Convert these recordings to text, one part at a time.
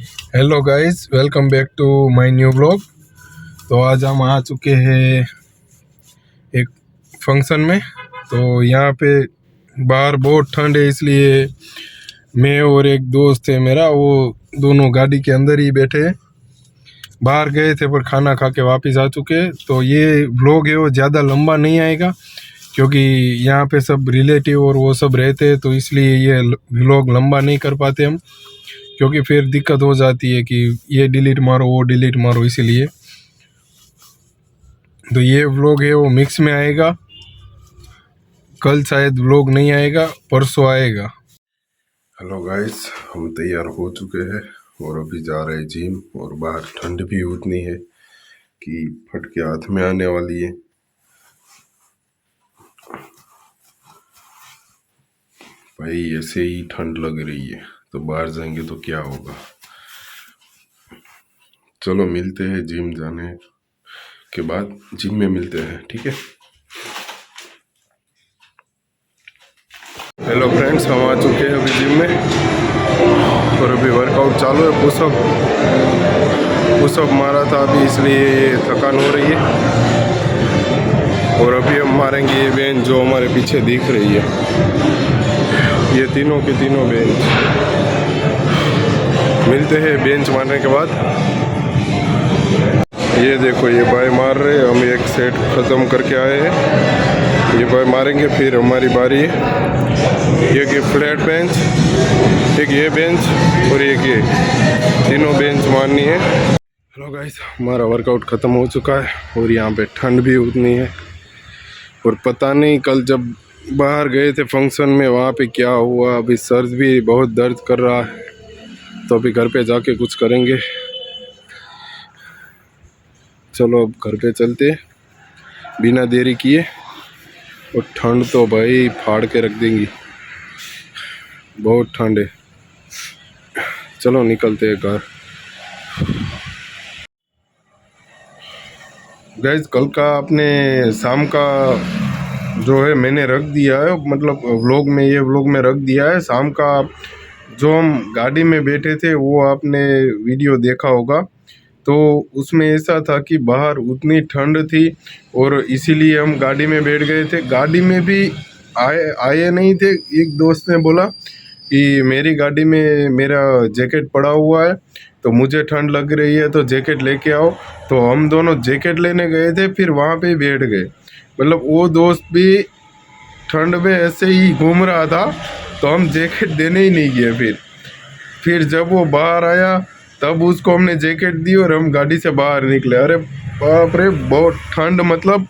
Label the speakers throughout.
Speaker 1: Hello guys, welcome back to my new blog. तो आज हम आ चुके हैं एक फंक्शन में। तो यहाँ पे बाहर बहुत ठंड है, इसलिए मैं और एक दोस्त है मेरा, वो दोनों गाड़ी के अंदर ही बैठे हैं। बाहर गए थे पर खाना खा के वापस आ चुके हैं। तो ये ब्लॉग है वो ज़्यादा लंबा नहीं आएगा, क्योंकि यहाँ पे सब रिलेटिव और वो सब रहते हैं, तो इसलिए ये ब्लॉग लंबा नहीं कर पाते हम, क्योंकि फिर दिक्कत हो जाती है कि ये डिलीट मारो वो डिलीट मारो, इसीलिए। तो ये व्लॉग है वो मिक्स में आएगा। कल शायद व्लॉग नहीं आएगा, परसों आएगा। हेलो गाइस, हम तैयार हो चुके हैं और अभी जा रहे हैं जिम। और बाहर ठंड भी उतनी है कि फट के हाथ में आने वाली है। भाई ऐसे ही ठंड लग रही है, तो बाहर जाएंगे तो क्या होगा। चलो मिलते हैं जिम जाने के बाद, जिम में मिलते हैं, ठीक है। हेलो फ्रेंड्स, हम आ चुके हैं अभी जिम में और अभी वर्कआउट चालू है। पुशअप मारा था अभी, इसलिए थकान हो रही है। और अभी हम मारेंगे ये बेंच जो हमारे पीछे दिख रही है, ये तीनों की तीनों बेंच। मिलते हैं बेंच मारने के बाद। ये देखो, ये भाई मार रहे, हम एक सेट ख़त्म करके आए हैं। ये भाई मारेंगे, फिर हमारी बारी है। एक ये फ्लैट बेंच, एक ये बेंच और एक ये, तीनों बेंच मारनी है। हेलो गाइस, हमारा वर्कआउट ख़त्म हो चुका है और यहाँ पे ठंड भी उतनी है। और पता नहीं कल जब बाहर गए थे फंक्शन में, वहाँ पे क्या हुआ। अभी सर भी बहुत दर्द कर रहा है, तो अभी घर पे जाके कुछ करेंगे। चलो अब घर पे चलते बिना देरी किए। और ठंड तो भाई फाड़ के रख देंगी, बहुत ठंड है। चलो निकलते हैं घर। गाइस, कल का आपने शाम का जो है मैंने रख दिया है, मतलब व्लॉग में, ये व्लॉग में रख दिया है। शाम का जो हम गाड़ी में बैठे थे वो आपने वीडियो देखा होगा। तो उसमें ऐसा था कि बाहर उतनी ठंड थी और इसीलिए हम गाड़ी में बैठ गए थे। गाड़ी में भी आए नहीं थे। एक दोस्त ने बोला कि मेरी गाड़ी में मेरा जैकेट पड़ा हुआ है, तो मुझे ठंड लग रही है, तो जैकेट लेके आओ। तो हम दोनों जैकेट लेने गए थे, फिर वहाँ पे बैठ गए। मतलब वो दोस्त भी ठंड में ऐसे ही घूम रहा था, तो हम जैकेट देने ही नहीं गए। फिर जब वो बाहर आया, तब उसको हमने जैकेट दी और हम गाड़ी से बाहर निकले। अरे बाप रे, बहुत ठंड, मतलब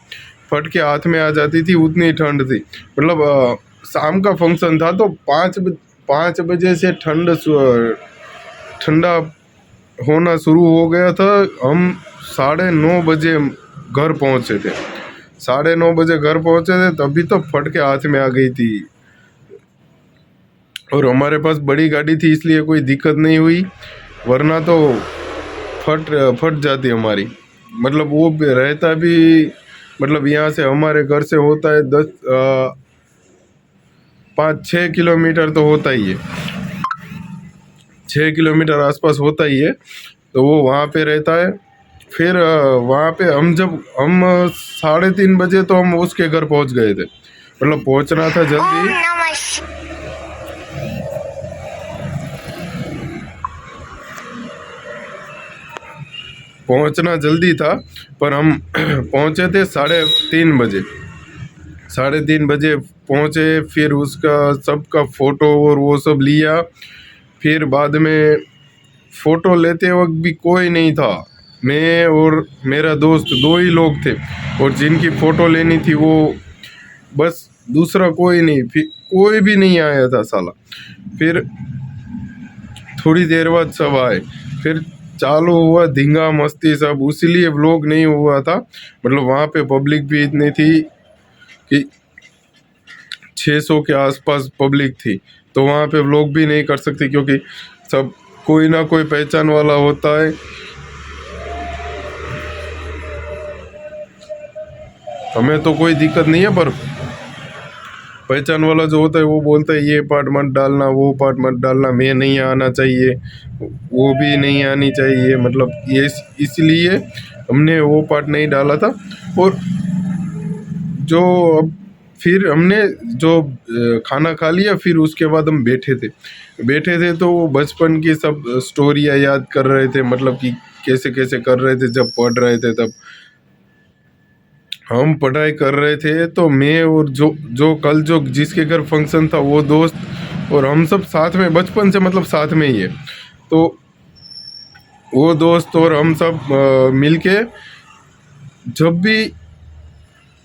Speaker 1: फट के हाथ में आ जाती थी, उतनी ठंड थी। मतलब शाम का फंक्शन था, तो 5 बजे से ठंडा होना शुरू हो गया था। हम 9:30 बजे घर पहुंचे थे। 9:30 बजे घर पहुंचे थे, तभी तो फट के हाथ में आ गई थी। और हमारे पास बड़ी गाड़ी थी, इसलिए कोई दिक्कत नहीं हुई, वरना तो फट जाती हमारी। मतलब वो भी रहता भी, मतलब यहाँ से हमारे घर से होता है 5-6 किलोमीटर तो होता ही है, 6 किलोमीटर आसपास होता ही है। तो वो वहाँ पे रहता है। फिर वहाँ पे हम 3:30 बजे तो हम उसके घर पहुँच गए थे। मतलब पहुँचना था जल्दी, पहुंचना जल्दी था, पर हम पहुंचे थे 3:30 बजे। 3:30 बजे पहुंचे, फिर उसका सबका फ़ोटो और वो सब लिया। फिर बाद में फ़ोटो लेते वक्त भी कोई नहीं था, मैं और मेरा दोस्त 2 ही लोग थे। और जिनकी फ़ोटो लेनी थी वो बस, दूसरा कोई नहीं, फिर कोई भी नहीं आया था साला। फिर थोड़ी देर बाद सब आए, फिर चालू हुआ धींगा मस्ती सब, इसीलिए व्लॉग नहीं हुआ था। मतलब वहाँ पे पब्लिक भी इतनी थी कि 600 के आसपास पब्लिक थी, तो वहाँ पे व्लॉग भी नहीं कर सकते, क्योंकि सब कोई ना कोई पहचान वाला होता है। हमें तो कोई दिक्कत नहीं है, पहचान वाला जो होता है वो बोलता है ये पार्ट मत डालना, वो पार्ट मत डालना, मैं नहीं आना चाहिए, वो भी नहीं आनी चाहिए, मतलब ये इसलिए हमने वो पार्ट नहीं डाला था। और जो अब फिर हमने जो खाना खा लिया, फिर उसके बाद हम बैठे थे तो वो बचपन की सब स्टोरियाँ याद कर रहे थे, मतलब कि कैसे कैसे कर रहे थे जब पढ़ रहे थे। तब हम पढ़ाई कर रहे थे तो मैं और जो जो कल जो जिसके घर फंक्शन था वो दोस्त और हम सब साथ में, बचपन से मतलब साथ में ही है। तो वो दोस्त और हम सब मिलके जब भी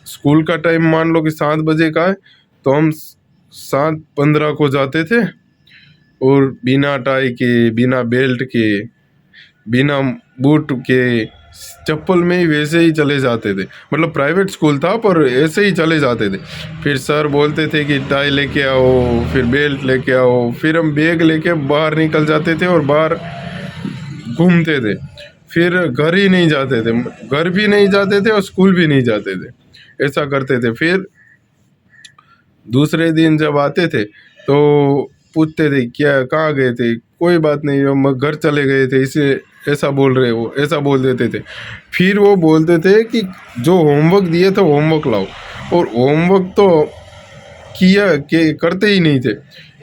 Speaker 1: स्कूल का टाइम मान लो कि 7 बजे का है तो हम 7:15 को जाते थे और बिना टाई के, बिना बेल्ट के, बिना बूट के, चप्पल में ही वैसे ही चले जाते थे। मतलब प्राइवेट स्कूल था पर ऐसे ही चले जाते थे। फिर सर बोलते थे कि टाई लेके आओ, फिर बेल्ट लेके आओ, फिर हम बैग लेके बाहर निकल जाते थे और बाहर घूमते थे। फिर घर ही नहीं जाते थे, घर भी नहीं जाते थे और स्कूल भी नहीं जाते थे, ऐसा करते थे। फिर दूसरे दिन जब आते थे तो पूछते थे क्या कहाँ गए थे, कोई बात नहीं हम घर चले गए थे, इसे ऐसा बोल रहे हो, ऐसा बोल देते थे। फिर वो बोलते थे कि जो होमवर्क दिए थे होमवर्क लाओ, और होमवर्क तो किया के करते ही नहीं थे।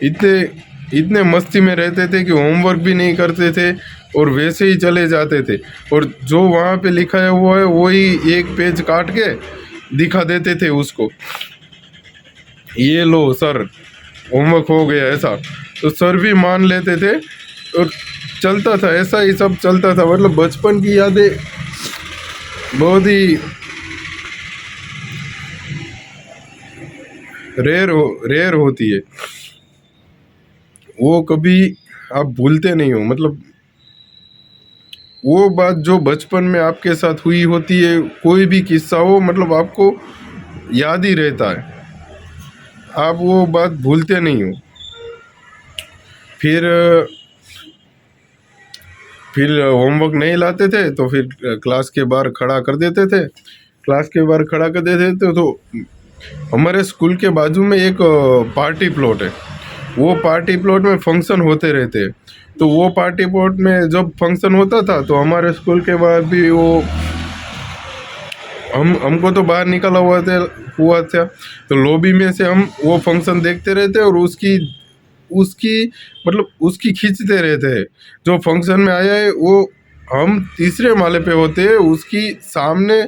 Speaker 1: इतने इतने मस्ती में रहते थे कि होमवर्क भी नहीं करते थे और वैसे ही चले जाते थे। और जो वहाँ पे लिखा है वो है वही एक पेज काट के दिखा देते थे उसको, ये लो सर होमवर्क हो गया ऐसा। तो सर भी मान लेते थे और चलता था, ऐसा ही सब चलता था। मतलब बचपन की यादें बहुत ही रेयर होती है, वो कभी आप भूलते नहीं हो। मतलब वो बात जो बचपन में आपके साथ हुई होती है, कोई भी किस्सा हो, मतलब आपको याद ही रहता है, आप वो बात भूलते नहीं हो। फिर होमवर्क नहीं लाते थे तो फिर क्लास के बाहर खड़ा कर देते थे, क्लास के बाहर खड़ा कर देते थे। तो हमारे स्कूल के बाजू में एक पार्टी प्लॉट है, वो पार्टी प्लॉट में फंक्शन होते रहते हैं। तो वो पार्टी प्लॉट में जब फंक्शन होता था तो हमारे स्कूल के बाद भी वो हमको तो बाहर निकला हुआ था, तो लॉबी में से हम वो फंक्शन देखते रहते और उसकी उसकी मतलब उसकी खींचते रहते हैं। जो फंक्शन में आया है वो हम तीसरे माले पे होते हैं, उसकी सामने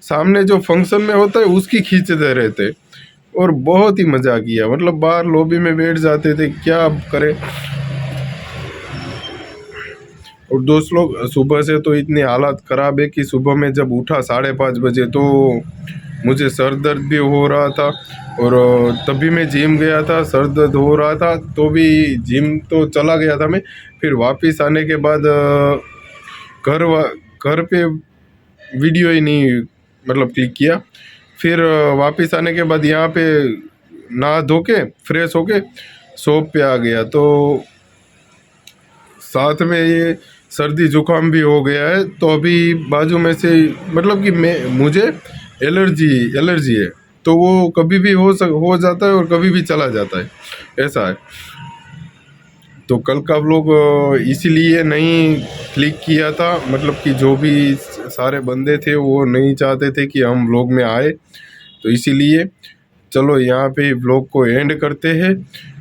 Speaker 1: सामने जो फंक्शन में होता है उसकी खींचते रहते हैं। और बहुत ही मजा किया, मतलब बाहर लॉबी में बैठ जाते थे, क्या अब करें। और दोस्त लोग सुबह से तो इतनी हालत ख़राब है कि सुबह में जब उठा 5:30 बजे तो मुझे सर दर्द भी हो रहा था। और तभी मैं जिम गया था, सर दर्द हो रहा था तो भी जिम तो चला गया था मैं। फिर वापस आने के बाद घर पे वीडियो ही नहीं मतलब क्लिक किया। फिर वापस आने के बाद यहाँ पे नहा धो के फ्रेश होके शॉप पे आ गया, तो साथ में ये सर्दी जुकाम भी हो गया है। तो अभी बाजू में से मतलब कि मुझे एलर्जी है, तो वो कभी भी हो जाता है और कभी भी चला जाता है, ऐसा है। तो कल का व्लॉग इसीलिए नहीं क्लिक किया था, मतलब कि जो भी सारे बंदे थे वो नहीं चाहते थे कि हम व्लॉग में आए, तो इसीलिए चलो यहाँ पे व्लॉग को एंड करते हैं।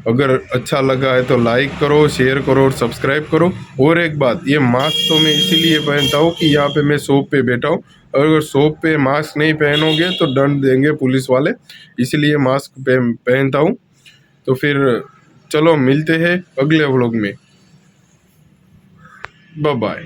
Speaker 1: अगर अच्छा लगा है तो लाइक करो, शेयर करो और सब्सक्राइब करो। और एक बात, ये मास्क तो मैं इसीलिए पहनता हूँ कि यहाँ पे मैं शॉप पे बैठा हूँ, अगर शॉप पे मास्क नहीं पहनोगे तो दंड देंगे पुलिस वाले, इसीलिए मास्क पहनता हूँ। तो फिर चलो मिलते हैं अगले व्लॉग में, बाय बाय।